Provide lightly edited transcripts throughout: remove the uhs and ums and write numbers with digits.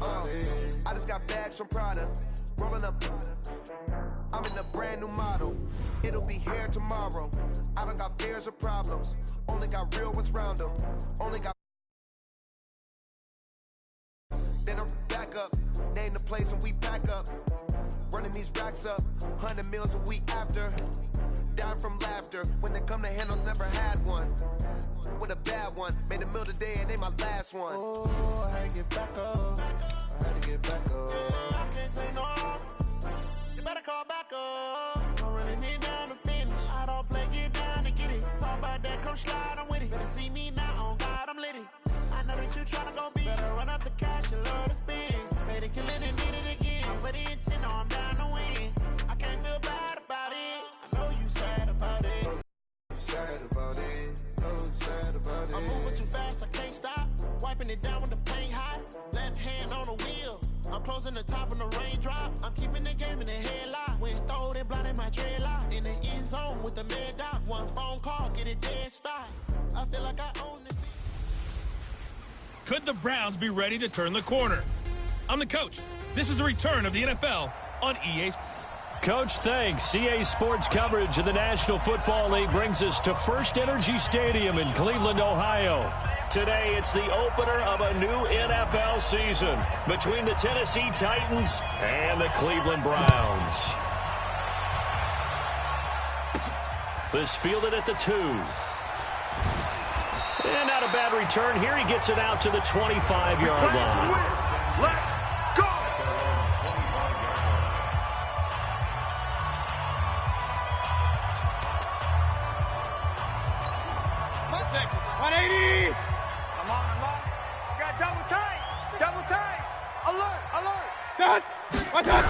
I just got bags from Prada, rolling up. I'm in a brand new model. It'll be here tomorrow. I don't got fears or problems. Only got real ones round them. Only got. Then I back up. Name the place and we back up. Running these racks up. 100 meals a week after. Down from laughter. When they come to handles, never had one. With a bad one. Made a meal today and they my last one. Oh, I had to get back up. I had to get back up. I can't take no off. You better call back up. I'm running it down to finish. I don't play, get down to get it. Talk about that, come slide, I'm with it. Better see me now, on God, I'm lit it. I know that you tryna go big. Better run up the cash, you love to spend. Made it, kill it, and did it again. I'm with the intent, no, I'm down to win. I can't feel bad about it. I know you sad about it. Sad about it. Oh, sad about it. I'm moving too fast, I can't stop. Wiping it down when the paint hot. Left hand on the wheel. I'm closing the top when the raindrop. I'm keeping the game in the headlock. When throwed and blinded my dreadlock. In the end zone with the mad dot. One phone call, get it dead stop. I feel like I own this. Could the Browns be ready to turn the corner? I'm the coach. This is a return of the NFL on EA. Coach, thanks. EA Sports coverage of the National Football League brings us to First Energy Stadium in Cleveland, Ohio. Today, it's the opener of a new NFL season between the Tennessee Titans and the Cleveland Browns. This fielded at the 2. And not a bad return here. He gets it out to the 25-yard line. Let's go! 180! I'm on. I got double tight. Alert! Cut! What's up?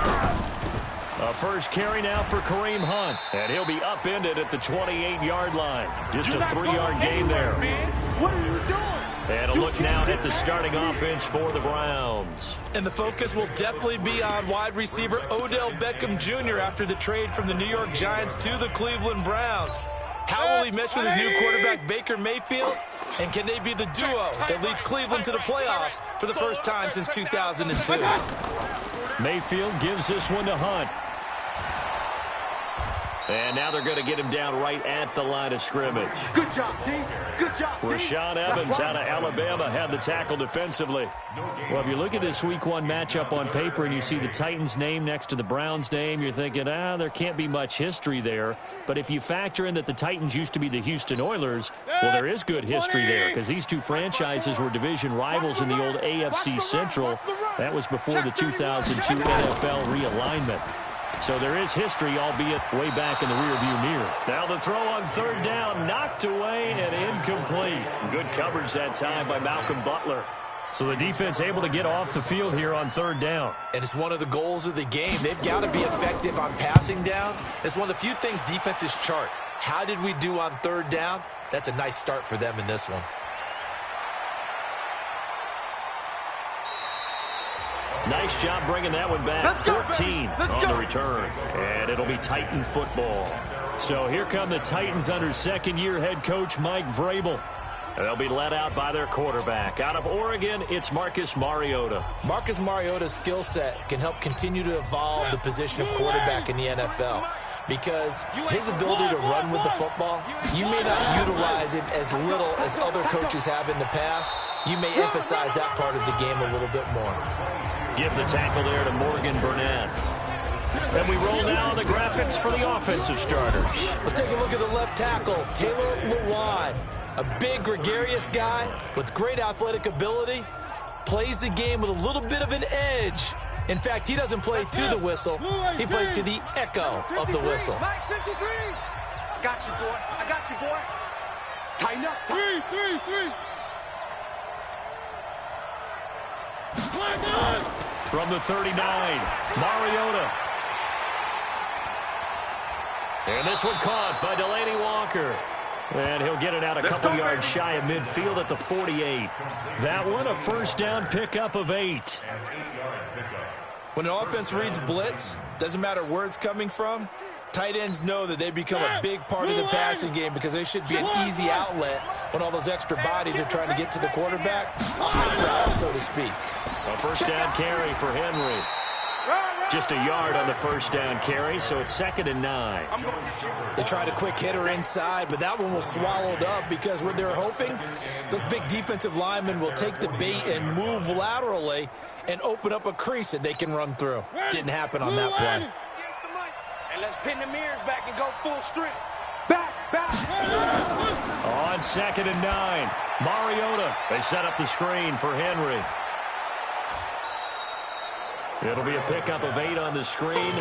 A first carry now for Kareem Hunt. And he'll be upended at the 28-yard line. Just a 3-yard gain there. Man. What are you doing? And a look now at the starting offense for the Browns. And the focus will definitely be on wide receiver Odell Beckham Jr. after the trade from the New York Giants to the Cleveland Browns. How will he mesh with his new quarterback, Baker Mayfield? And can they be the duo that leads Cleveland to the playoffs for the first time since 2002? Mayfield gives this one to Hunt. And now they're going to get him down right at the line of scrimmage. Good job, D. Good job, D. Rashaan Evans out of Alabama had the tackle defensively. Well, if you look at this Week 1 matchup on paper and you see the Titans name next to the Browns name, you're thinking, there can't be much history there. But if you factor in that the Titans used to be the Houston Oilers, well, there is good history there because these two franchises were division rivals in the old AFC Central. That was before the 2002 NFL realignment. So there is history, albeit way back in the rearview mirror. Now the throw on third down, knocked away and incomplete. Good coverage that time by Malcolm Butler. So the defense able to get off the field here on third down. And it's one of the goals of the game. They've got to be effective on passing downs. It's one of the few things defenses chart. How did we do on third down? That's a nice start for them in this one. Nice job bringing that one back. 14 on the return. And it'll be Titan football. So here come the Titans under second-year head coach Mike Vrabel. They'll be led out by their quarterback. Out of Oregon, it's Marcus Mariota. Marcus Mariota's skill set can help continue to evolve the position of quarterback in the NFL. Because his ability to run with the football, you may not utilize it as little as other coaches have in the past. You may emphasize that part of the game a little bit more. Give the tackle there to Morgan Burnett. And we roll now the graphics for the offensive starters. Let's take a look at the left tackle, Taylor Lewan. A big, gregarious guy with great athletic ability. Plays the game with a little bit of an edge. In fact, he doesn't play to the whistle. He plays to the echo of the whistle. I got you, boy. Tighten up. Three. From the 39, Mariota. And this one caught by Delaney Walker. And he'll get it out a couple yards shy of midfield at the 48. That one a first down pickup of 8. When an offense reads blitz, doesn't matter where it's coming from, Tight ends know that they become a big part of the passing game because they should be an easy outlet when all those extra bodies are trying to get to the quarterback. A high route, so to speak. A first down carry for Henry. Just a yard on the first down carry, so it's 2nd and 9. They tried a quick hitter inside, but that one was swallowed up because what they're hoping, those big defensive linemen will take the bait and move laterally and open up a crease that they can run through. Didn't happen on that play. And let's pin the mirrors back and go full strength. Back. On 2nd and 9, Mariota. They set up the screen for Henry. It'll be a pickup of 8 on the screen,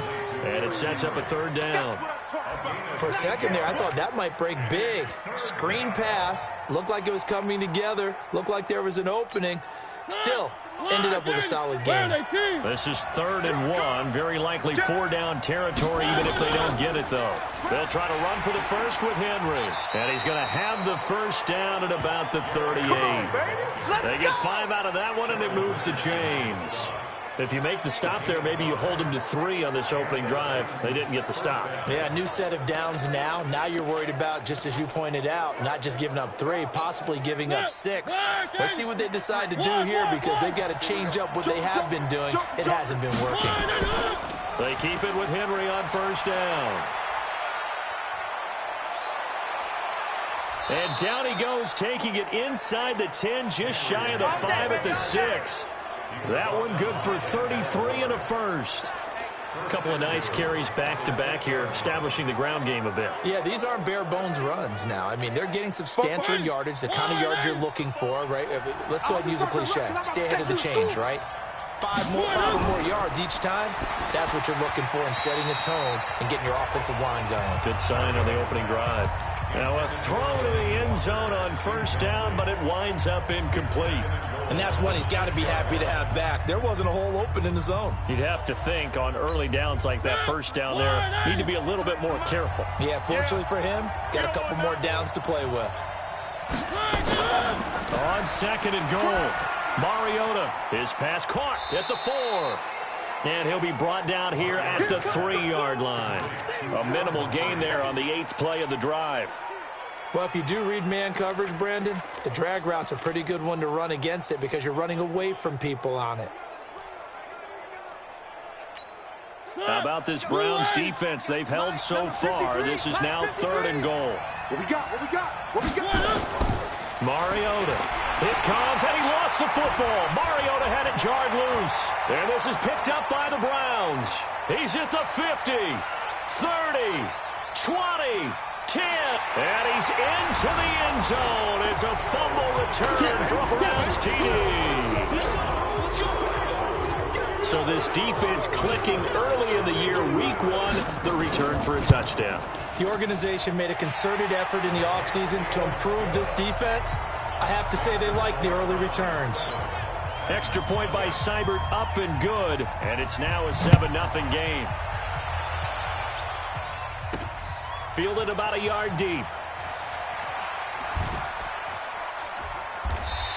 and it sets up a 3rd down. For a second there, I thought that might break big. Screen pass, looked like it was coming together, looked like there was an opening. Still, ended up with a solid game. This is 3rd and 1, very likely 4-down territory, even if they don't get it, though. They'll try to run for the first with Henry, and he's going to have the first down at about the 38. They get 5 out of that one, and it moves the chains. If you make the stop there, maybe you hold them to 3 on this opening drive. They didn't get the stop. Yeah, new set of downs now. Now you're worried about, just as you pointed out, not just giving up 3, possibly giving up 6. Let's see what they decide to do here because they've got to change up what they have been doing. It hasn't been working. They keep it with Henry on first down. And down he goes, taking it inside the 10, just shy of the 5 at the 6. That one good for 33 and a first. A couple of nice carries back-to-back here, establishing the ground game a bit. Yeah, these aren't bare-bones runs now. I mean, they're getting substantial yardage, the kind of yards you're looking for, right? Let's go ahead and use a cliche. Stay ahead of the change, right? 5 or more yards each time. That's what you're looking for in setting a tone and getting your offensive line going. Good sign on the opening drive. Now a throw to the end zone on first down, but it winds up incomplete. And that's one he's got to be happy to have back. There wasn't a hole open in the zone. You'd have to think on early downs like that first down there, need to be a little bit more careful. Yeah, fortunately for him, got a couple more downs to play with. On 2nd and goal, Mariota, his pass caught at the 4. And he'll be brought down here at the 3-yard line. A minimal gain there on the 8th play of the drive. Well, if you do read man coverage, Brandon, the drag route's a pretty good one to run against it because you're running away from people on it. How about this Browns defense? They've held so far. This is now 3rd and goal. What we got? Mariota. It comes, and he lost the football. Mariota had it jarred loose. And this is picked up by the Browns. He's at the 50, 30, 20, 10, and he's into the end zone. It's a fumble return for a Browns TD. So this defense clicking early in the year, week 1, the return for a touchdown. The organization made a concerted effort in the offseason to improve this defense. I have to say they like the early returns. Extra point by Seibert, up and good, and it's now a 7-0 game. Fielded about a yard deep.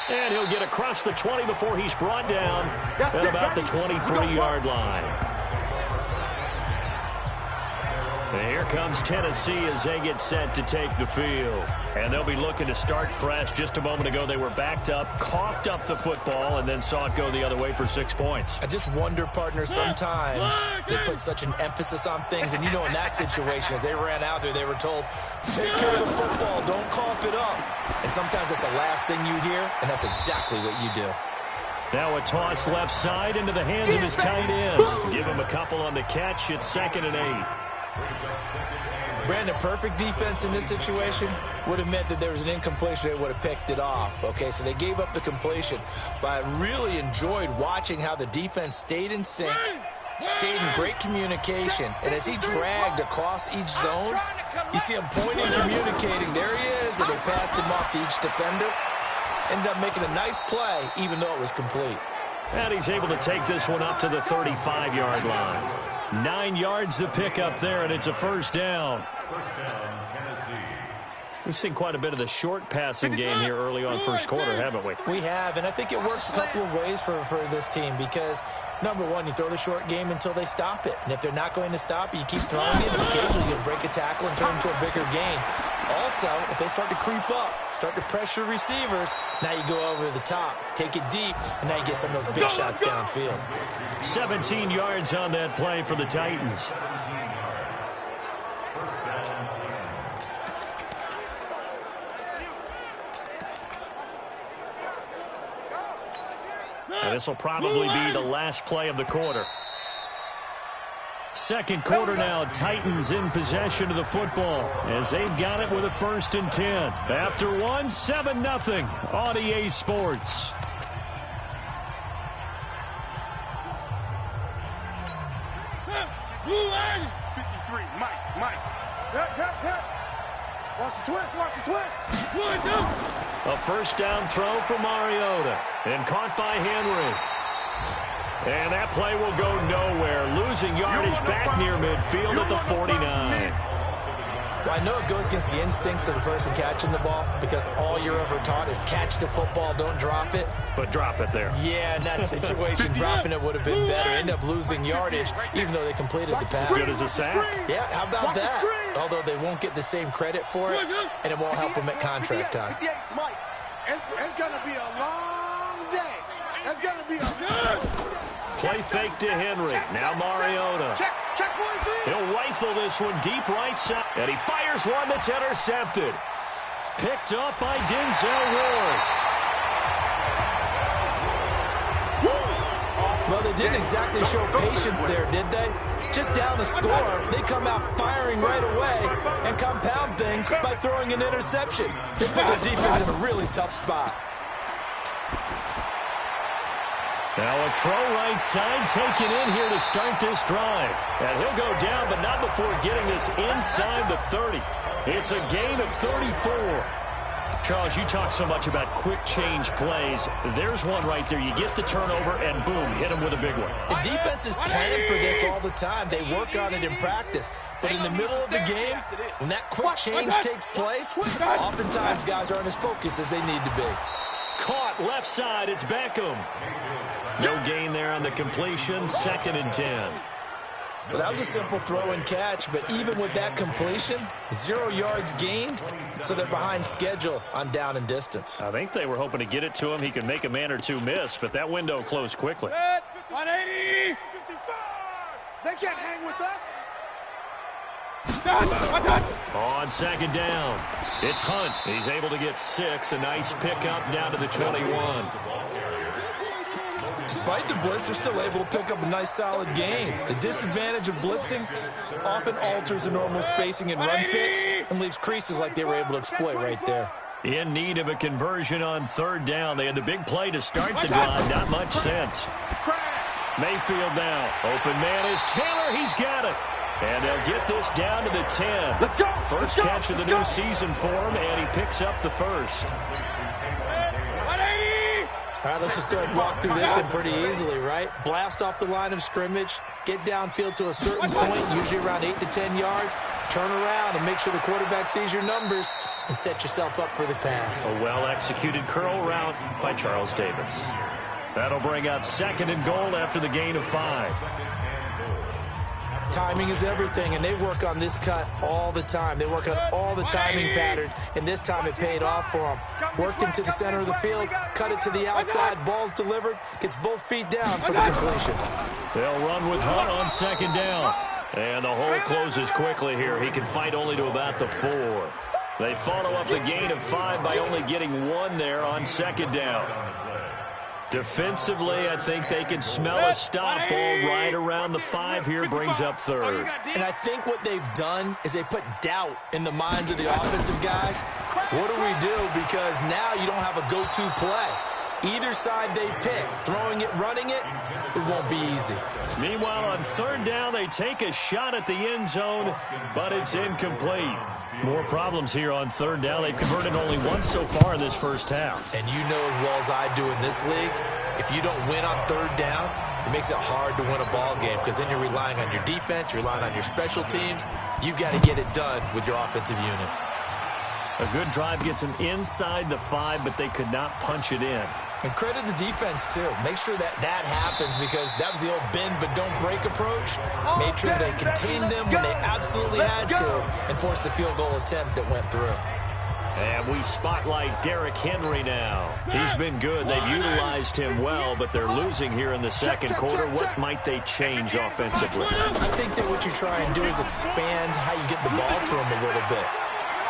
And he'll get across the 20 before he's brought down at about the 23-yard line. And here comes Tennessee as they get set to take the field. And they'll be looking to start fresh. Just a moment ago, they were backed up, coughed up the football, and then saw it go the other way for 6 points. I just wonder, partner, sometimes they put such an emphasis on things. And, you know, in that situation, as they ran out there, they were told, take care of the football, don't cough it up. And sometimes that's the last thing you hear, and that's exactly what you do. Now a toss left side into the hands of his tight end. Give him a couple on the catch. It's 2nd and 8. Brandon, perfect defense in this situation would have meant that there was an incompletion. They would have picked it off. Okay, so they gave up the completion. But I really enjoyed watching how the defense stayed in sync, stayed in great communication. And as he dragged across each zone, you see him pointing, communicating. There he is, and they passed him off to each defender. Ended up making a nice play, even though it was complete. And he's able to take this one up to the 35-yard line. 9 yards to pick up there, and it's a first down. First down, Tennessee. We've seen quite a bit of the short passing game here early on first quarter, haven't we? We have, and I think it works a couple of ways for this team because, number one, you throw the short game until they stop it. And if they're not going to stop it, you keep throwing it, and occasionally you'll break a tackle and turn into a bigger gain. Also, if they start to creep up, start to pressure receivers, now you go over the top, take it deep, and now you get some of those big shots downfield. 17 yards on that play for the Titans. And this will probably be the last play of the quarter. Second quarter now, Titans in possession of the football as they've got it with a 1st and 10. After one, 7-0 on EA Sports. Mike. Watch the twist. A first down throw for Mariota and caught by Henry. And that play will go nowhere, losing yardage back near midfield at the 49. Well, I know it goes against the instincts of the person catching the ball because all you're ever taught is catch the football, don't drop it. But drop it there. Yeah, in that situation, dropping it would have been better. End up losing yardage, even though they completed the pass. Good as a sack. Yeah, how about that? Although they won't get the same credit for it, and it won't help them at contract time. Mike, it's going to be a long day. It's going to be a Play fake to Henry. Now Mariota. Check, boys. He'll rifle this one deep right side. And he fires one that's intercepted. Picked up by Denzel Ward. Well, they didn't exactly show patience there, did they? Just down the score, they come out firing right away and compound things by throwing an interception. They put their defense in a really tough spot. Now a throw right side taken in here to start this drive. And he'll go down, but not before getting this inside the 30. It's a gain of 34. Charles, you talk so much about quick change plays. There's one right there. You get the turnover, and boom, hit him with a big one. The defenses plan for this all the time. They work on it in practice. But in the middle of the game, when that quick change takes place, oftentimes guys aren't as focused as they need to be. Caught left side. It's Beckham. No gain there on the completion. 2nd and 10. Well, that was a simple throw and catch, but even with that completion, 0 yards gained, so they're behind schedule on down and distance. I think they were hoping to get it to him. He could make a man or two miss, but that window closed quickly. 180. 55. They can't hang with us. On 2nd down, it's Hunt. He's able to get 6. A nice pickup down to the 21. Despite the blitz, they're still able to pick up a nice, solid gain. The disadvantage of blitzing often alters the normal spacing and run fits and leaves creases like they were able to exploit right there. In need of a conversion on 3rd down. They had the big play to start the drive. Not much sense. Mayfield now. Open man is Taylor. He's got it. And they'll get this down to the 10. Let's go. First catch of the new season for him, and he picks up the first. All right, let's just go ahead and walk through this one pretty easily, right? Blast off the line of scrimmage, get downfield to a certain point, usually around 8 to 10 yards, turn around and make sure the quarterback sees your numbers and set yourself up for the pass. A well-executed curl route by Charles Davis. That'll bring up 2nd and goal after the gain of 5. Timing is everything, and they work on this cut all the time. They work on all the timing patterns, and this time it paid off for them. Worked him to the center of the field, cut it to the outside, ball's delivered, gets both feet down for the completion. They'll run with Hunt on 2nd down. And the hole closes quickly here. He can fight only to about the 4. They follow up the gain of 5 by only getting 1 there on 2nd down. Defensively, I think they can smell a stop ball right around the 5 here, brings up 3rd. And I think what they've done is they put doubt in the minds of the offensive guys. What do we do? Because now you don't have a go-to play. Either side they pick, throwing it, running it, it won't be easy. Meanwhile, on 3rd down, they take a shot at the end zone, but it's incomplete. More problems here on 3rd down. They've converted only once so far in this first half. And you know as well as I do in this league, if you don't win on 3rd down, it makes it hard to win a ball game because then you're relying on your defense, you're relying on your special teams. You've got to get it done with your offensive unit. A good drive gets them inside the 5, but they could not punch it in. And credit the defense, too. Make sure that happens because that was the old bend but don't break approach. Made sure they contained them when they absolutely had to and forced the field goal attempt that went through. And we spotlight Derrick Henry now. He's been good. They've utilized him well, but they're losing here in the second quarter. What might they change offensively? I think that what you try and do is expand how you get the ball to him a little bit.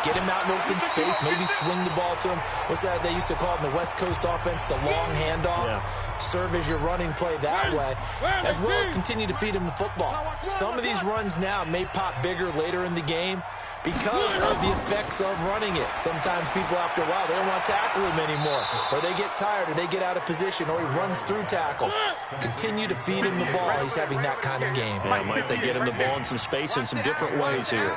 Get him out in open space, maybe swing the ball to him. What's that they used to call it in the West Coast offense, the long handoff? Yeah. Serve as your running play that way, as well as continue to feed him the football. Some of these runs now may pop bigger later in the game because of the effects of running it. Sometimes people, after a while, they don't want to tackle him anymore, or they get tired, or they get out of position, or he runs through tackles. Continue to feed him the ball. He's having that kind of game. Yeah, might they get him the ball in some space in some different ways here.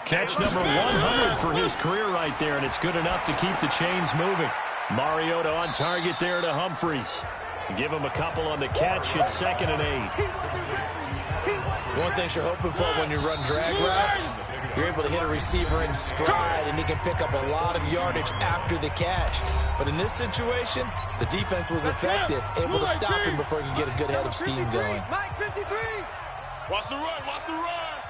Catch number 100 for his career right there, and it's good enough to keep the chains moving. Mariota on target there to Humphries. Give him a couple on the catch. It's 2nd and 8. One thing you're hoping for when you run drag routes, you're able to hit a receiver in stride, and he can pick up a lot of yardage after the catch. But in this situation, the defense was effective, able to stop him before he could get a good head of steam going. Watch the run, watch the run.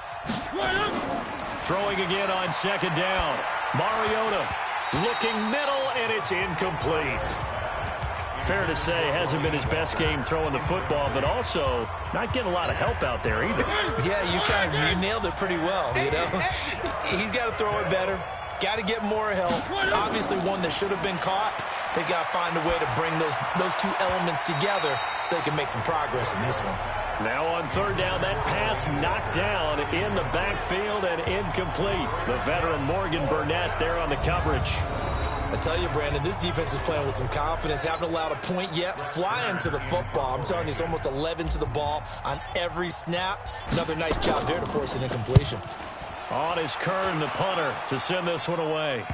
Throwing again on 2nd down. Mariota looking middle, and it's incomplete. Fair to say, hasn't been his best game throwing the football, but also not getting a lot of help out there either. Yeah, you nailed it pretty well, you know. He's got to throw it better. Got to get more help. Obviously one that should have been caught. They've got to find a way to bring those two elements together so they can make some progress in this one. Now on 3rd down, that pass knocked down in the backfield and incomplete. The veteran Morgan Burnett there on the coverage. I tell you, Brandon, this defense is playing with some confidence. Haven't allowed a point yet. Flying to the football. I'm telling you, it's almost 11 to the ball on every snap. Another nice job there to force an incompletion. On is Kern, the punter, to send this one away.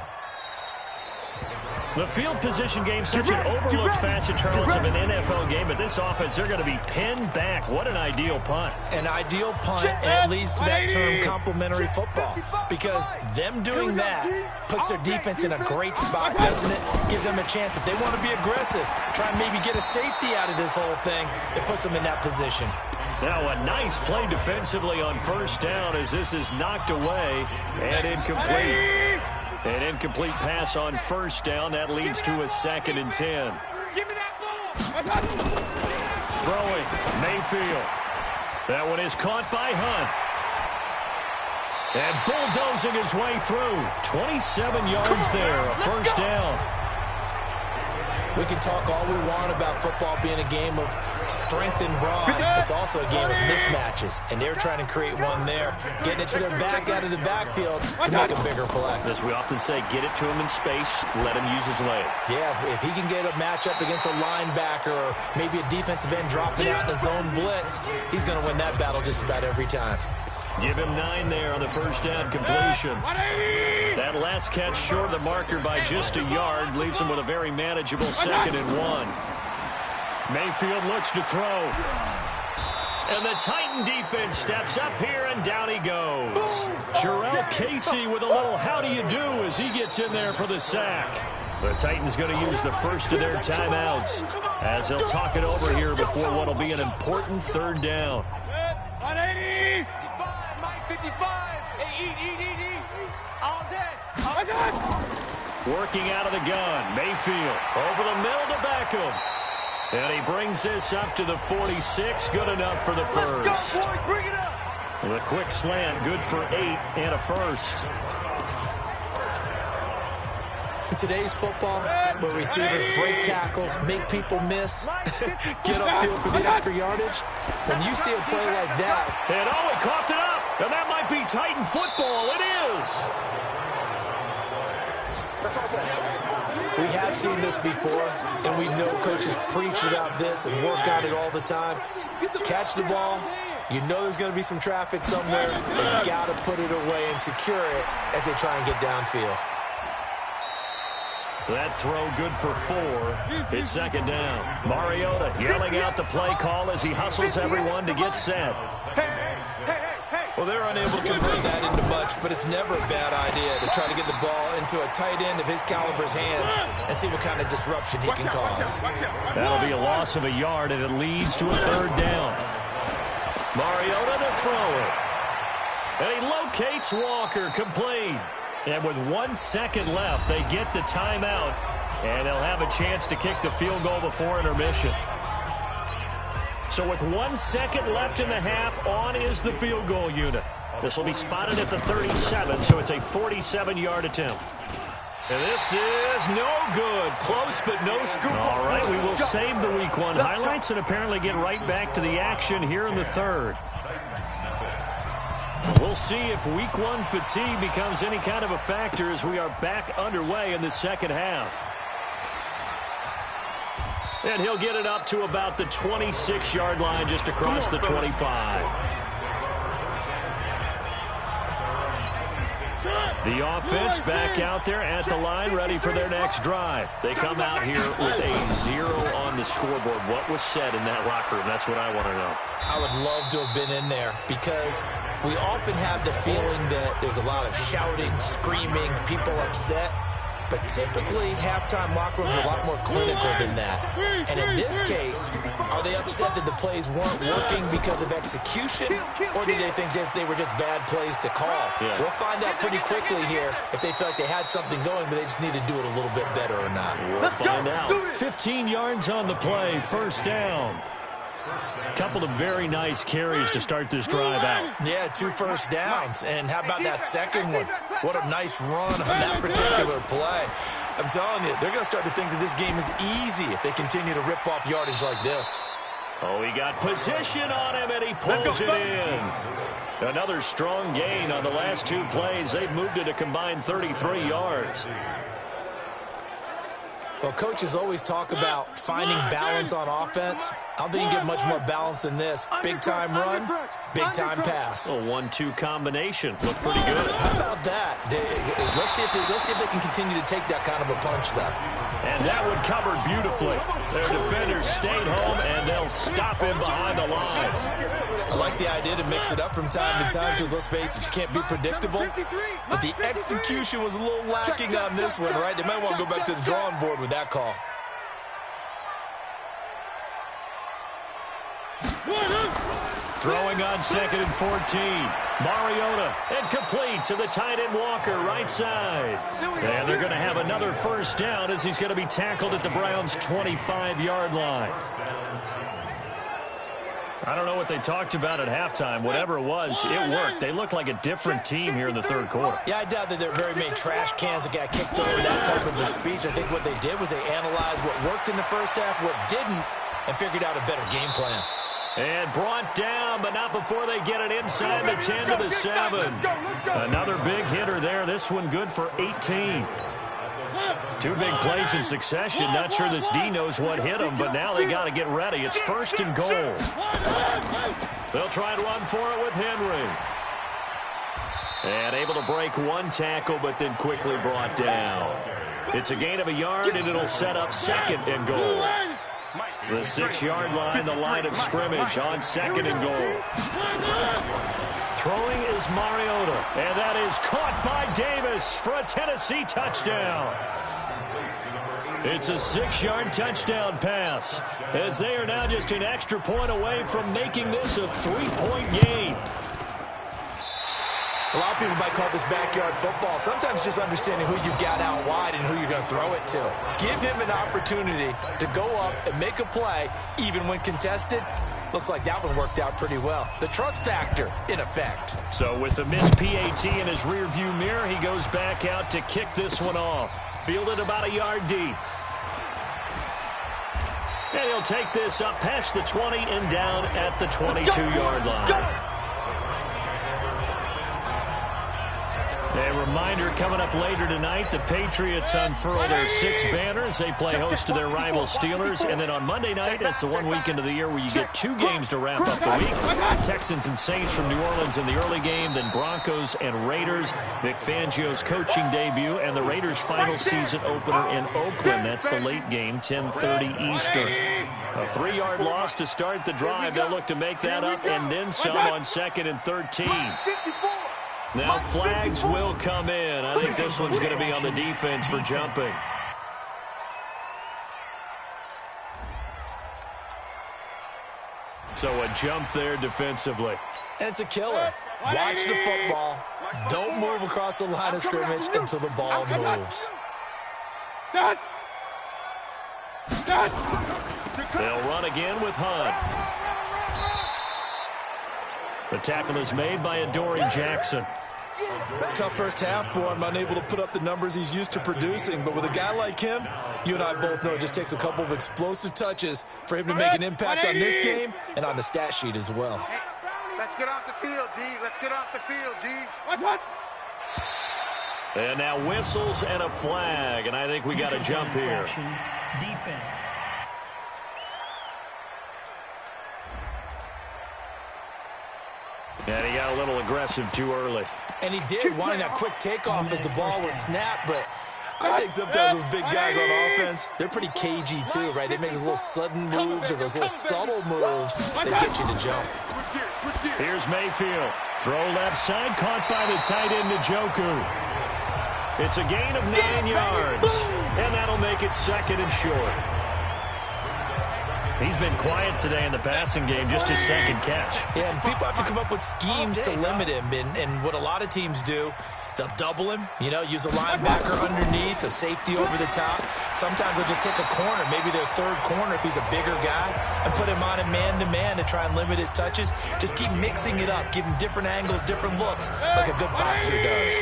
The field position game, such an overlooked facet, Charles, of an NFL game, but this offense, they're going to be pinned back. What an ideal punt. An ideal punt, and it leads to that term complementary football, because them doing that puts their defense in a great spot, doesn't it? Gives them a chance. If they want to be aggressive, try and maybe get a safety out of this whole thing, it puts them in that position. Now a nice play defensively on 1st down as this is knocked away and incomplete. An incomplete pass on 1st down. That leads to a 2nd and 10. Give me that ball. Throwing, Mayfield. That one is caught by Hunt. And bulldozing his way through. 27 yards there, a 1st down. We can talk all we want about football being a game of strength and brawn. It's also a game of mismatches, and they're trying to create one there, getting it to their back out of the backfield to make a bigger play. As we often say, get it to him in space, let him use his leg. Yeah, if he can get a matchup against a linebacker or maybe a defensive end dropping out in a zone blitz, he's going to win that battle just about every time. Give him 9 there on the 1st down completion. That last catch short of the marker by just a yard leaves him with a very manageable 2nd and 1. Mayfield looks to throw. And the Titan defense steps up here, and down he goes. Jarrell Casey with a little how do you do as he gets in there for the sack. The Titans going to use the first of their timeouts as they'll talk it over here before what will be an important 3rd down. 180. 55. Hey, eat. All day. Working out of the gun. Mayfield over the middle to Beckham. And he brings this up to the 46. Good enough for the 1st. Let's go, boys. Bring it up. The quick slant. Good for 8 and a 1st. In today's football, where receivers break tackles, make people miss, get upfield for the extra yardage, when you see a play like that. And he coughed it up. And that might be Titan football. It is. We have seen this before, and we know coaches preach about this and work on it all the time. Catch the ball. You know there's going to be some traffic somewhere. They've got to put it away and secure it as they try and get downfield. That throw good for 4. It's 2nd down. Mariota yelling out the play call as he hustles everyone to get set. Hey. Well, they're unable to convert that into much, but it's never a bad idea to try to get the ball into a tight end of his caliber's hands and see what kind of disruption he can cause. That'll be a loss of a yard, and it leads to a 3rd down. Mariota to throw it. And he locates Walker, complete. And with 1 second left, they get the timeout, and they'll have a chance to kick the field goal before intermission. So with 1 second left in the half, on is the field goal unit. This will be spotted at the 37, so it's a 47-yard attempt. And this is no good. Close, but no score. All right, we will save the Week 1 highlights and apparently get right back to the action here in the 3rd. We'll see if Week 1 fatigue becomes any kind of a factor as we are back underway in the 2nd half. And he'll get it up to about the 26-yard line just across the 25. The offense back out there at the line, ready for their next drive. They come out here with a 0 on the scoreboard. What was said in that locker room? That's what I want to know. I would love to have been in there because we often have the feeling that there's a lot of shouting, screaming, people upset. But typically, halftime locker rooms are a lot more clinical than that. And in this case, are they upset that the plays weren't working because of execution? Or do they think they were just bad plays to call? Yeah. We'll find out pretty quickly here if they feel like they had something going, but they just need to do it a little bit better or not. We'll find out. 15 yards on the play, 1st down. Couple of very nice carries to start this drive out. Yeah, 2 first downs. And how about that second one? What a nice run on that particular play. I'm telling you, they're going to start to think that this game is easy if they continue to rip off yardage like this. Oh, he got position on him, and he pulls it in. Another strong gain on the last 2 plays. They've moved it a combined 33 yards. Well, coaches always talk about finding balance on offense. I don't think you get much more balance than this. Big-time run, big-time pass. A 1-2 combination. Looked pretty good. How about that? Let's see if they can continue to take that kind of a punch, though. And that one covered beautifully. Their defenders stayed home, and they'll stop him behind the line. I like the idea to mix it up from time to time because, let's face it, you can't be predictable. But the execution was a little lacking on this one, right? They might want to go back to the drawing board with that call. Throwing on 2nd and 14. Mariota, and complete to the tight end Walker, right side. And they're going to have another 1st down as he's going to be tackled at the Browns' 25-yard line. I don't know what they talked about at halftime. Whatever it was, it worked. They look like a different team here in the 3rd quarter. Yeah, I doubt that there are very many trash cans that got kicked over that type of a speech. I think what they did was they analyzed what worked in the 1st half, what didn't, and figured out a better game plan. And brought down, but not before they get it inside the 10 to the 7. Another big hitter there. This one good for 18. 2 big plays in succession. Not sure this D knows what hit him, but now they got to get ready. It's 1st and goal. They'll try and run for it with Henry. And able to break 1 tackle, but then quickly brought down. It's a gain of a yard, and it'll set up 2nd and goal. The 6-yard line, the line of scrimmage on 2nd and goal. Throwing is Mariota, and that is caught by Davis for a Tennessee touchdown. It's a 6-yard touchdown pass, as they are now just an extra point away from making this a 3-point game. A lot of people might call this backyard football. Sometimes just understanding who you've got out wide and who you're going to throw it to. Give him an opportunity to go up and make a play, even when contested. Looks like that one worked out pretty well. The trust factor, in effect. So with the missed PAT in his rearview mirror, he goes back out to kick this one off. Fielded about a yard deep. And he'll take this up past the 20 and down at the 22-yard line. A reminder coming up later tonight, the Patriots unfurl their 6 banners. They play host to their rival Steelers. And then on Monday night, it's the one weekend of the year where you get 2 games to wrap up the week. Texans and Saints from New Orleans in the early game, then Broncos and Raiders. Vic Fangio's coaching debut and the Raiders' final season opener in Oakland. That's the late game, 10:30 Eastern. A 3-yard loss to start the drive. They'll look to make that up and then some on 2nd and 13. Now flags will come in. I think this one's going to be on the defense for jumping. So a jump there defensively. And it's a killer. Watch the football. Don't move across the line of scrimmage until the ball moves. They'll run again with Hunt. The tackle is made by Adoree Jackson. Tough first half for him, unable to put up the numbers he's used to producing. But with a guy like him, you and I both know it just takes a couple of explosive touches for him to make an impact on this game and on the stat sheet as well. Hey, let's get off the field, D. Let's get off the field, D. And now whistles and a flag, and I think we got a jump here. Defense. And he got a little aggressive too early. And he did, wanting that quick takeoff as the ball was snapped, but I think sometimes those big guys on offense, they're pretty cagey too, right? They make those little sudden moves or those little subtle moves that get you to jump. Here's Mayfield. Throw left side, caught by the tight end Njoku. It's a gain of 9 yards, and that'll make it 2nd and short. He's been quiet today in the passing game, just his 2nd catch. Yeah, and people have to come up with schemes to limit him, and what a lot of teams do, they'll double him, use a linebacker underneath, a safety over the top. Sometimes they'll just take a corner, maybe their 3rd corner if he's a bigger guy, and put him on a man-to-man to try and limit his touches. Just keep mixing it up, give him different angles, different looks, like a good boxer does.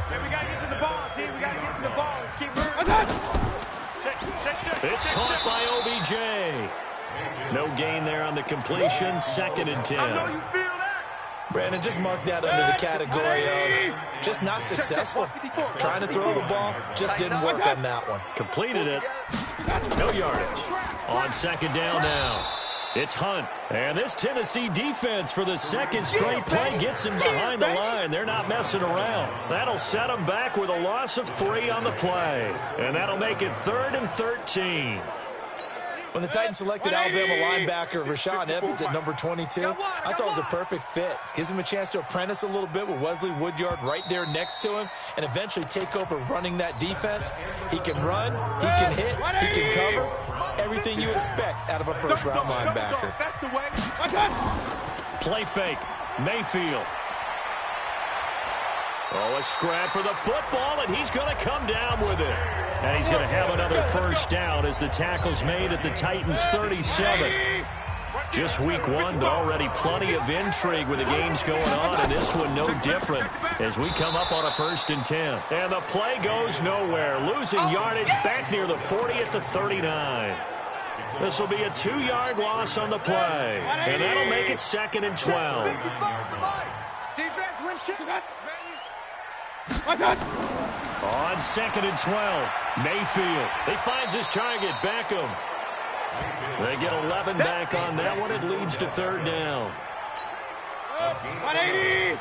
Hey, we got to get to the ball, D. We got to get to the ball. Let's keep moving. It's caught by OBJ. No gain there on the completion. 2nd and 10. I know you feel that. Brandon, just mark that under the category of just not successful. Trying to throw the ball, just didn't work on that one. Completed it. No yardage. On 2nd down now. It's Hunt. And this Tennessee defense for the 2nd straight play gets him behind the line. They're not messing around. That'll set him back with a loss of 3 on the play. And that'll make it 3rd and 13. When the Titans selected Alabama linebacker Rashaan Evans at number 22, I thought it was a perfect fit. Gives him a chance to apprentice a little bit with Wesley Woodyard right there next to him and eventually take over running that defense. He can run, he can hit, he can cover. Everything you expect out of a first-round linebacker. That's the way. Play fake. Mayfield. Oh, a scrap for the football, and he's going to come down with it. And he's going to have another first down as the tackle's made at the Titans' 37. Just week 1, but already plenty of intrigue with the games going on, and this one no different as we come up on a 1st and 10. And the play goes nowhere, losing yardage back near the 40 at the 39. This will be a 2-yard loss on the play, and that'll make it 2nd and 12. Defense, win shit. On 2nd and 12, Mayfield. He finds his target, Beckham. They get 11 back on that one. It leads to 3rd down.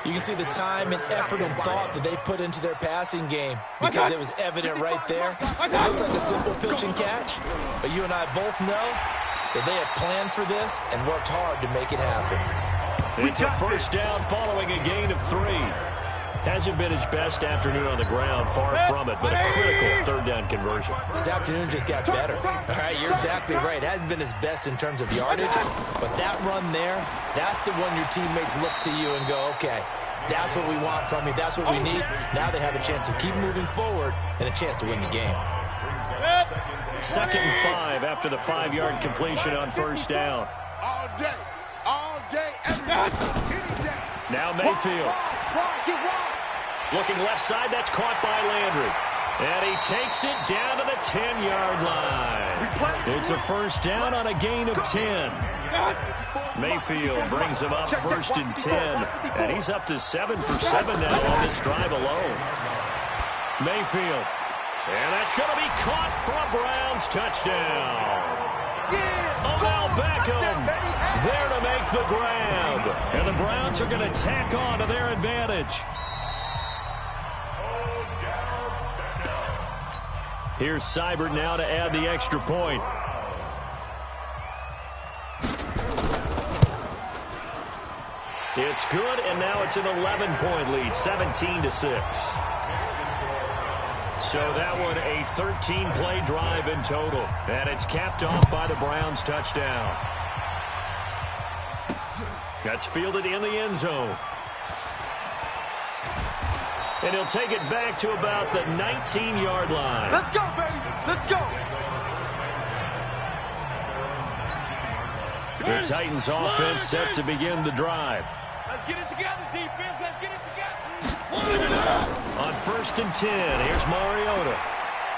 You can see the time and effort and thought that they put into their passing game because it was evident right there. It looks like a simple pitch and catch, but you and I both know that they have planned for this and worked hard to make it happen. It's a first down following a gain of 3. Hasn't been his best afternoon on the ground, far from it, but a critical 3rd down conversion. This afternoon just got better. All right, you're exactly right. It hasn't been his best in terms of yardage, but that run there, that's the one your teammates look to you and go, okay, that's what we want from you. That's what we need. Now they have a chance to keep moving forward and a chance to win the game. 2nd and 5 after the 5-yard completion on first down. All day, every day. Now Mayfield. Looking left side, that's caught by Landry. And he takes it down to the 10-yard line. It's a first down on a gain of 10. Mayfield brings him up first and 10. And he's up to 7 for 7 now on this drive alone. Mayfield. And that's going to be caught for a Browns touchdown. Odell Beckham there to make the grab. And the Browns are going to tack on to their advantage. Here's Seibert now to add the extra point. It's good, and now it's an 11-point lead, 17-6. So that one a 13-play drive in total. And it's capped off by the Browns touchdown. That's fielded in the end zone. And he'll take it back to about the 19-yard line. Let's go, baby. Let's go. The Titans offense set to begin the drive. Let's get it together, defense. Let's get it together. On first and 10, here's Mariota.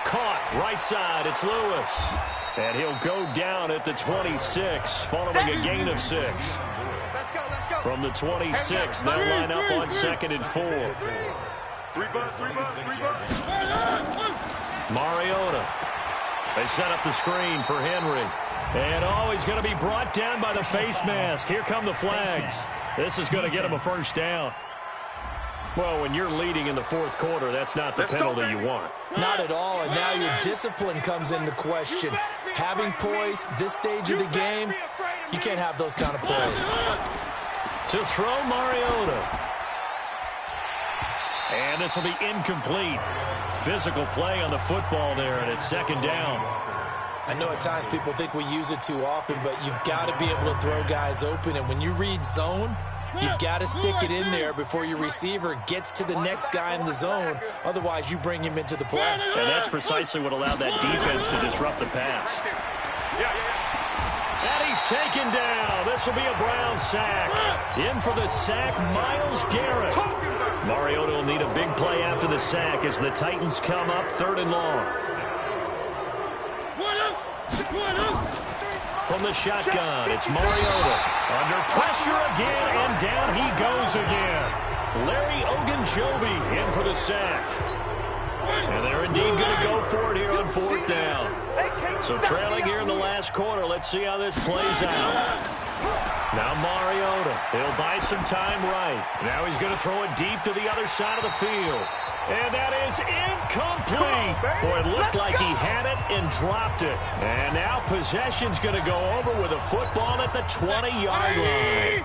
Caught right side, it's Lewis. And he'll go down at the 26, following a gain of 6. Let's go, let's go. From the 26, they'll line up on 2nd and 4. Three bucks. Mariota. They set up the screen for Henry. And he's going to be brought down by the face mask. Here come the flags. This is going to get him a first down. Well, when you're leading in the fourth quarter, that's not the penalty you want. Not at all, and now your discipline comes into question. Having poise this stage of the game, you can't have those kind of plays. To throw Mariota. And this will be incomplete. Physical play on the football there, and it's 2nd down. I know at times people think we use it too often, but you've got to be able to throw guys open, and when you read zone, you've got to stick it in there before your receiver gets to the next guy in the zone. Otherwise, you bring him into the play. And that's precisely what allowed that defense to disrupt the pass. And he's taken down. This will be a Brown sack. In for the sack, Myles Garrett. Mariota will need a big play after the sack as the Titans come up 3rd and long. From the shotgun, it's Mariota. Under pressure again, and down he goes again. Larry Ogunjobi in for the sack. And they're indeed going to go for it here on 4th down. So trailing here in the last quarter, let's see how this plays out. Now Mariota, he'll buy some time right. Now he's going to throw it deep to the other side of the field. And that is incomplete. Boy, it looked like he had it and dropped it. And now possession's going to go over with a football at the 20-yard line.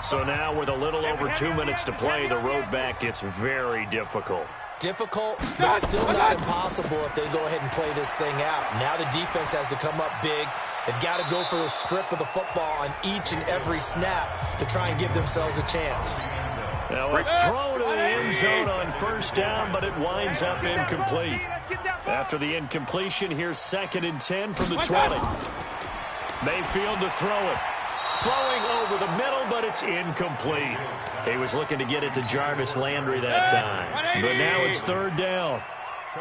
So now with a little over 2 minutes to play, the road back gets very difficult. Difficult, but still not impossible if they go ahead and play this thing out. Now the defense has to come up big. They've got to go for a strip of the football on each and every snap to try and give themselves a chance. Now a throw to the end zone on 1st down, but it winds up incomplete. After the incompletion, here's 2nd and 10 from the 20. Mayfield to throw it. Throwing over the middle, but it's incomplete. He was looking to get it to Jarvis Landry that time. But now it's 3rd down.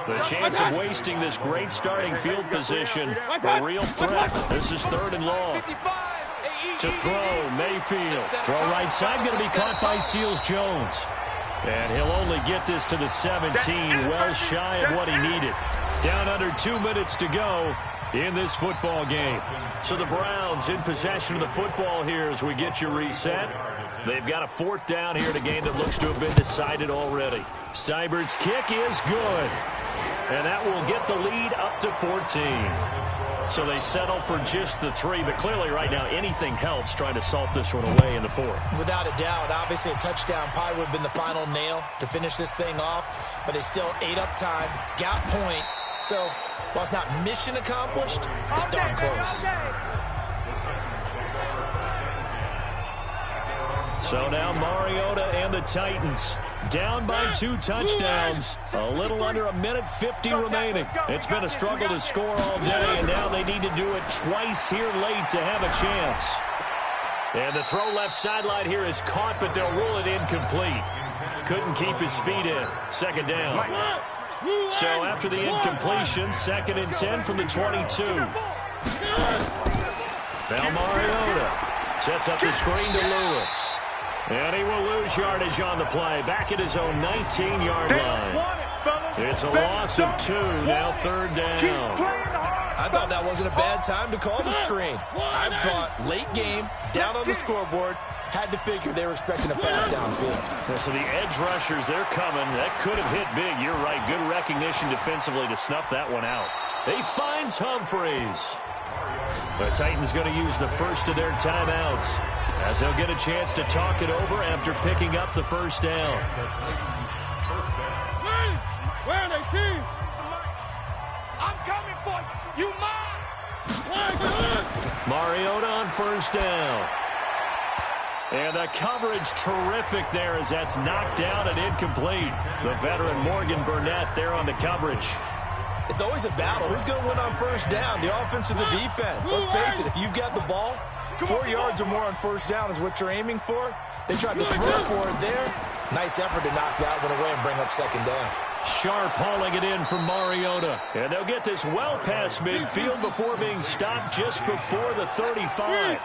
The chance of wasting this great starting field position, a real threat. This is 3rd and long. To throw, Mayfield. Throw right side, going to be caught by Seals-Jones. And he'll only get this to the 17, well shy of what he needed. Down under 2 minutes to go in this football game. So the Browns in possession of the football here as we get you reset. They've got a 4th down here in a game that looks to have been decided already. Seibert's kick is good. And that will get the lead up to 14. So they settle for just the 3, but clearly right now anything helps trying to salt this one away in the 4th. Without a doubt, obviously a touchdown probably would have been the final nail to finish this thing off, but they still ate up time, got points. So while it's not mission accomplished, it's darn close. So now Mariota and the Titans down by 2 touchdowns. A little under 1:50 remaining. It's been a struggle to score all day, and now they need to do it twice here late to have a chance. And the throw left sideline here is caught, but they'll rule it incomplete. Couldn't keep his feet in. 2nd down. So after the incompletion, 2nd and 10 from the 22. Now Mariota sets up the screen to Lewis. And he will lose yardage on the play. Back at his own 19-yard line. It's a loss of 2. Now 3rd down. I thought that wasn't a bad time to call the screen. I thought late game, down on the scoreboard, had to figure they were expecting a pass downfield. So the edge rushers, they're coming. That could have hit big. You're right. Good recognition defensively to snuff that one out. He finds Humphreys. The Titans going to use the first of their timeouts as they'll get a chance to talk it over after picking up the first down. Where are they, team? I'm coming for you. You mine. Mariota on first down. And the coverage terrific there as that's knocked down and incomplete. The veteran Morgan Burnett there on the coverage. It's always a battle. Who's going to win on first down, the offense or the defense? Let's face it, if you've got the ball, 4 yards or more on first down is what you're aiming for. They tried to throw for it there. Nice effort to knock that one away and bring up second down. Sharp hauling it in from Mariota. And they'll get this well past midfield before being stopped just before the 35.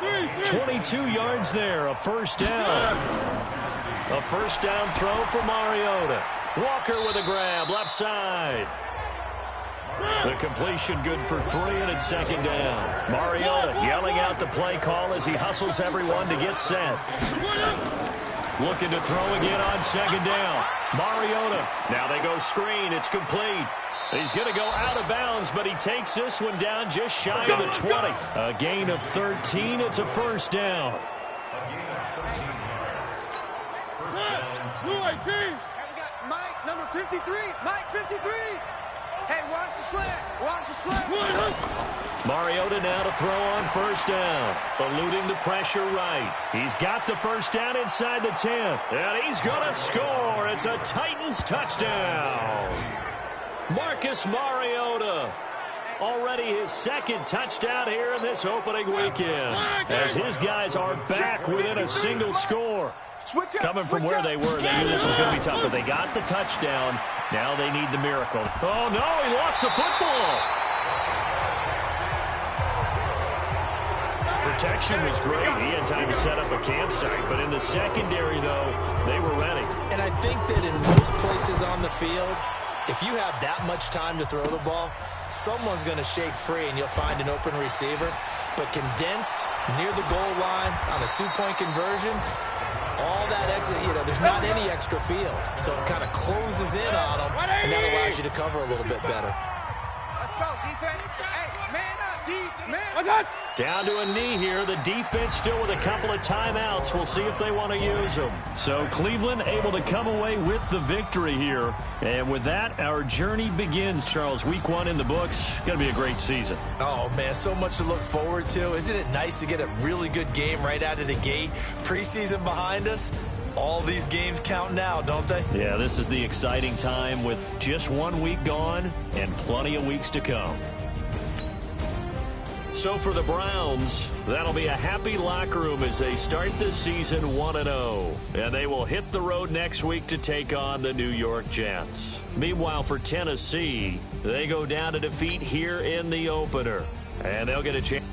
22 yards there, a first down. A first down throw for Mariota. Walker with a grab, left side. The completion good for 3, and it's second down. Mariota yelling out the play call as he hustles everyone to get set. Looking to throw again on second down. Mariota. Now they go screen. It's complete. He's going to go out of bounds, but he takes this one down just shy of the 20. A gain of 13. It's a first down. Hey, we got Mike, number 53. Mike, 53. Hey, watch the slant. Watch the slant. Mariota now to throw on first down. Eluding the pressure right. He's got the first down inside the 10. And he's going to score. It's a Titans touchdown. Marcus Mariota. Already his second touchdown here in this opening weekend. As his guys are back within a single score. Coming from where they were, they knew this was going to be tough, but they got the touchdown. Now they need the miracle. Oh, no, he lost the football. Protection was great. He had time to set up a campsite, but in the secondary, though, they were ready. And I think that in most places on the field, if you have that much time to throw the ball, someone's going to shake free and you'll find an open receiver. But condensed near the goal line on a 2-point conversion, all that exit, there's not any extra field. So it kind of closes in on them, and that allows you to cover a little bit better. Let's go, defense. Hey, man up, man. Down to a knee here. The defense still with a couple of timeouts. We'll see if they want to use them. So Cleveland able to come away with the victory here. And with that, our journey begins, Charles. Week 1 in the books. Going to be a great season. Oh, man, so much to look forward to. Isn't it nice to get a really good game right out of the gate? Preseason behind us. All these games count now, don't they? Yeah, this is the exciting time with just 1 week gone and plenty of weeks to come. So for the Browns, that'll be a happy locker room as they start this season 1-0. And they will hit the road next week to take on the New York Jets. Meanwhile, for Tennessee, they go down to defeat here in the opener. And they'll get a chance.